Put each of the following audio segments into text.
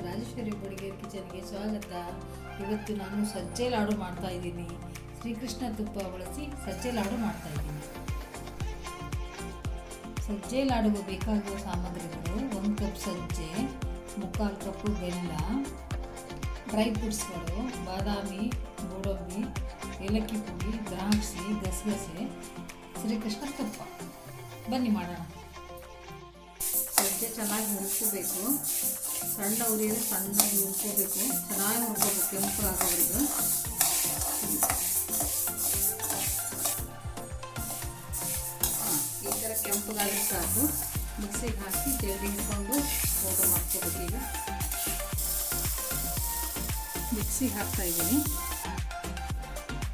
ರಾಜೇಶ್ವರಿ ಬಡಿಗೇರ್ ಕಿಚನ್ಗೆ ಸ್ವಾಗತ. ಇವತ್ತು ನಾನು ಸಜ್ಜೆ ಲಾಡು ಮಾಡ್ತಾ ಇದ್ದೀನಿ. ಶ್ರೀಕೃಷ್ಣ ತುಪ್ಪ ಬಳಸಿ ಸಜ್ಜೆ ಲಾಡು ಮಾಡ್ತಾ ಇದ್ದೀನಿ. ಸಜ್ಜೆ ಲಾಡುಗೆ ಬೇಕಾಗುವ ಸಾಮಗ್ರಿಗಳು: 1 ಕಪ್ ಸಜ್ಜೆ, 3/4 ಕಪ್ ಬೆಲ್ಲ, ಡ್ರೈ ಫ್ರೂಟ್ಸ್ಗಳು ಬಾದಾಮಿ, ಗೋಡಂಬಿ, ಏಲಕ್ಕಿ ಪುಡಿ, ದ್ರಾಕ್ಷಿ, ಗಸಗಸೆ, ಶ್ರೀಕೃಷ್ಣ ತುಪ್ಪ. ಬನ್ನಿ ಮಾಡೋಣ. ಸಜ್ಜೆ ಚೆನ್ನಾಗಿ ಹುರ್ಕೋಬೇಕು. ಸಣ್ಣ ಉರಿಯಲ್ಲಿ ಸಣ್ಣಗೆ ಹುರ್ಕೋಬೇಕು. ಚೆನ್ನಾಗಿ ಹುರ್ಕೋಬೇಕು, ಕೆಂಪು ಆಗೋವರೆಗೂ. ಈ ಥರ ಕೆಂಪುಗಾದ್ರೆ ಸಾಕು. ಮಿಕ್ಸಿಗೆ ಹಾಕಿ ಜಲ್ದಿ ಹಿಡ್ಕೊಂಡು ಪೌಡರ್ ಮಾಡ್ಕೋಬೇಕು. ಈಗ ಮಿಕ್ಸಿಗೆ ಹಾಕ್ತಾ ಇದ್ದೀನಿ.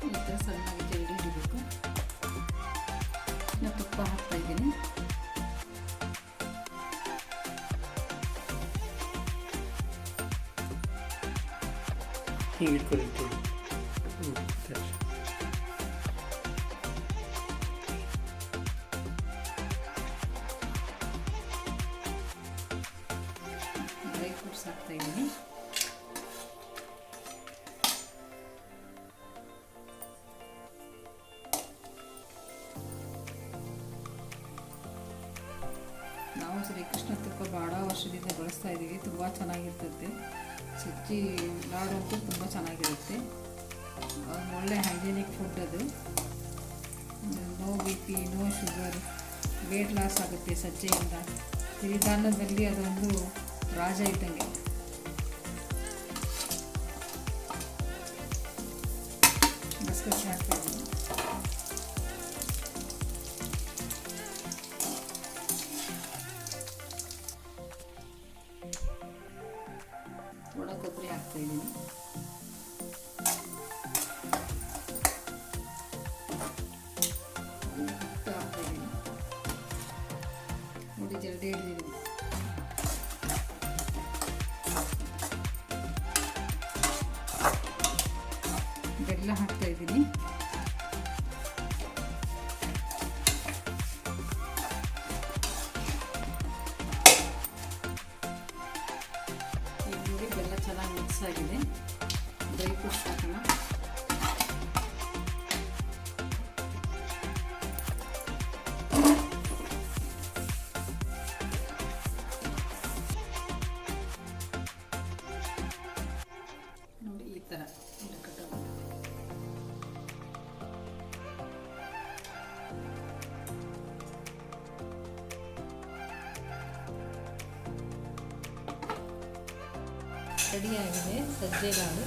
ಈ ಥರ ಸಣ್ಣಗೆ ಜಲ್ದಿ ಹಿಡಿಬೇಕು. ಇನ್ನು ತುಪ್ಪ ಹಾಕ್ತಾ ಇದ್ದೀನಿ. ಹಿಂಗೆ ಇಟ್ಕೊಳ್ತೀವಿ. ಡ್ರೈ ಫ್ರೂಟ್ಸ್ ಹಾಕ್ತಾ ಇದ್ದೀನಿ. ನಾವು ಶ್ರೀಕೃಷ್ಣ ತುಪ್ಪ ಭಾಳ ವರ್ಷದಿಂದ ಬಳಸ್ತಾ ಇದ್ದೀವಿ. ತುಂಬ ಚೆನ್ನಾಗಿರ್ತದೆ. ಸಜ್ಜಿ ಲಾಡು ಅಂತೂ ತುಂಬ ಚೆನ್ನಾಗಿರುತ್ತೆ. ಒಳ್ಳೆ ಹೈಜೆನಿಕ್ ಫುಡ್ ಅದು. No BP, no sugar, weight loss ಆಗುತ್ತೆ ಸಜ್ಜೆಯಿಂದ. ಸಿರಿಧಾನ್ಯದಲ್ಲಿ ಅದೊಂದು ರಾಜ ಇದ್ದಂಗೆ. ಗಸಗಸೆ ಹಾಕ್ತಾ ಇದ್ದೀನಿ. ಒಣ ಕೊಬ್ಬರಿ ಹಾಕ್ತಾ ಇದ್ದೀನಿ. ಉಪ್ಪು ಹಾಕ್ತಾ ಇದ್ದೀನಿ. ನೋಡಿ, ಜಲ್ದಿ ಹಿಡಿದಿದ್ದೀನಿ. ಬೆಲ್ಲ ಹಾಕ್ತಾ ಇದ್ದೀನಿ. ಬೆಲ್ಲ ಚೆನ್ನಾಗಿ ಮಿಕ್ಸ್ ಆಗಿದೆ. ಡ್ರೈ ಫ್ರೂಟ್ಸ್ ಹಾಕೋಣ. ನೋಡಿ, ಈ ಥರ ರೆಡಿ ಆಗಿದೆ ಸಜ್ಜೆ ಲಾಡು.